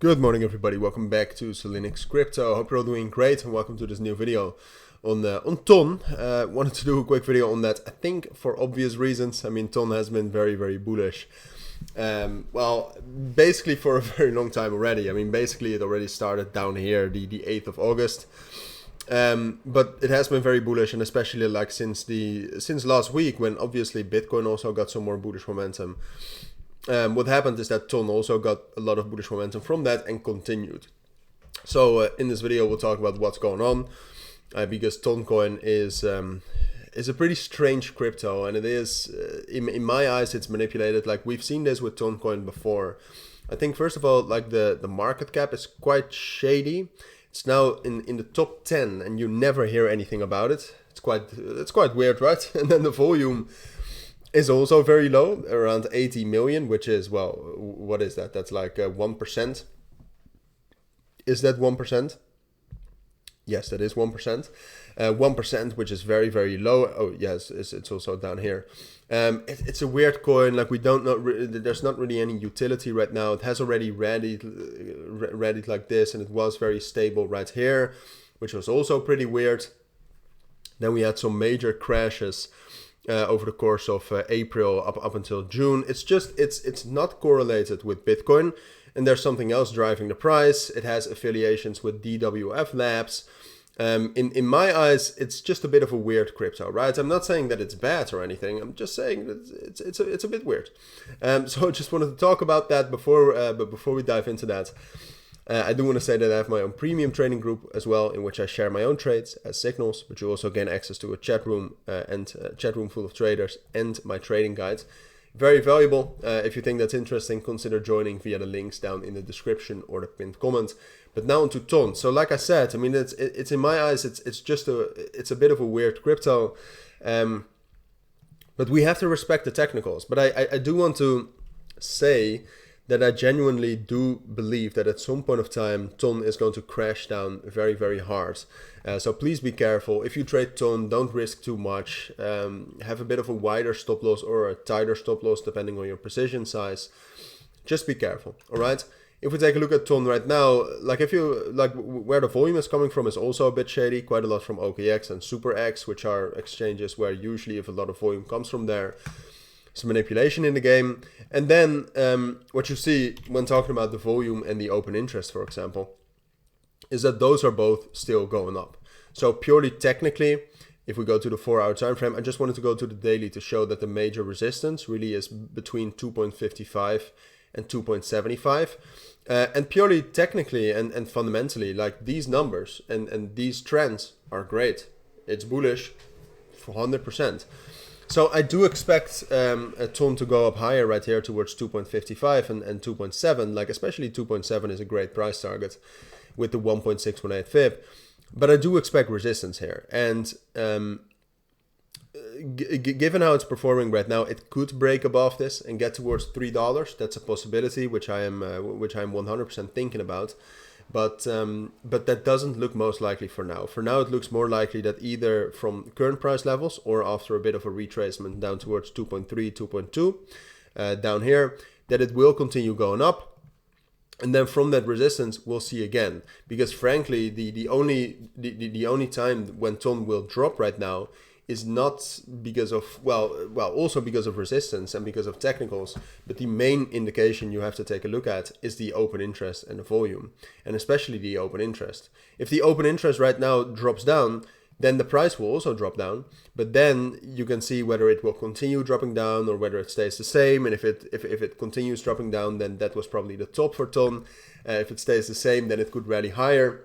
Good morning, everybody. Welcome back to Cilinix Crypto. Hope you're all doing great, and welcome to this new video on Ton. Wanted to do a quick video on that. I think for obvious reasons. I mean, Ton has been very bullish. Well, basically for a very long time already. I mean, basically it already started down here, the 8th of August. But it has been very bullish, and especially like since last week, when obviously Bitcoin also got some more bullish momentum. What happened is that Ton also got a lot of bullish momentum from that and continued. So in this video we'll talk about what's going on, because Toncoin is a pretty strange crypto, and it is in my eyes it's manipulated. Like we've seen this with Toncoin before. I think first of all, like the market cap is quite shady. It's now in the top 10 and you never hear anything about it. It's quite weird, right? And then the volume is also very low, around 80 million, which is, well, what is that? That's like 1%. Is that 1%? Yes, that is 1%. 1%, which is very low. Oh, yes, it's also down here. It's a weird coin. Like we don't know, there's not really any utility right now. It has already rallied like this, and it was very stable right here, which was also pretty weird. Then we had some major crashes over the course of April up until June. It's not correlated with Bitcoin, and there's something else driving the price. It has affiliations with DWF Labs. In my eyes, it's just a bit of a weird crypto, right? I'm not saying that it's bad or anything. I'm just saying that it's a bit weird. So I just wanted to talk about that before we dive into that. I do want to say that I have my own premium trading group as well, in which I share my own trades as signals, but you also gain access to a chat room and a chat room full of traders and my trading guides. Very valuable. If you think that's interesting, consider joining via the links down in the description or the pinned comment. But now onto Ton. So like I said, I mean, it's in my eyes, it's a bit of a weird crypto, but we have to respect the technicals. But I do want to say that I genuinely do believe that at some point of time, Ton is going to crash down very hard. So please be careful. If you trade Ton, don't risk too much. Have a bit of a wider stop loss or a tighter stop loss, depending on your position size. Just be careful, all right? If we take a look at Ton right now, like where the volume is coming from is also a bit shady. Quite a lot from OKX and SuperX, which are exchanges where usually if a lot of volume comes from there, some manipulation in the game. And then what you see when talking about the volume and the open interest, for example, is that those are both still going up. So purely technically, if we go to the 4-hour time frame, I just wanted to go to the daily to show that the major resistance really is between 2.55 and 2.75. And purely technically and fundamentally, like these numbers and these trends are great. It's bullish for 100%. So I do expect a Ton to go up higher right here towards 2.55 and 2.7, like especially 2.7 is a great price target with the 1.618 fib. But I do expect resistance here. And given how it's performing right now, it could break above this and get towards $3. That's a possibility, which I'm 100% thinking about. But that doesn't look most likely for now. For now, it looks more likely that either from current price levels or after a bit of a retracement down towards 2.3, 2.2 down here, that it will continue going up. And then from that resistance, we'll see again. Because frankly, the only time when Ton will drop right now is not because of, well, also because of resistance and because of technicals, but the main indication you have to take a look at is the open interest and the volume, and especially the open interest. If the open interest right now drops down, then the price will also drop down, but then you can see whether it will continue dropping down or whether it stays the same. And if it continues dropping down, then that was probably the top for Ton. If it stays the same, then it could rally higher.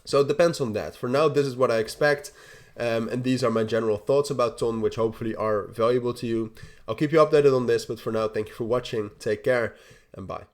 So it depends on that. For now, this is what I expect. And these are my general thoughts about Ton, which hopefully are valuable to you. I'll keep you updated on this, but for now, thank you for watching. Take care and bye.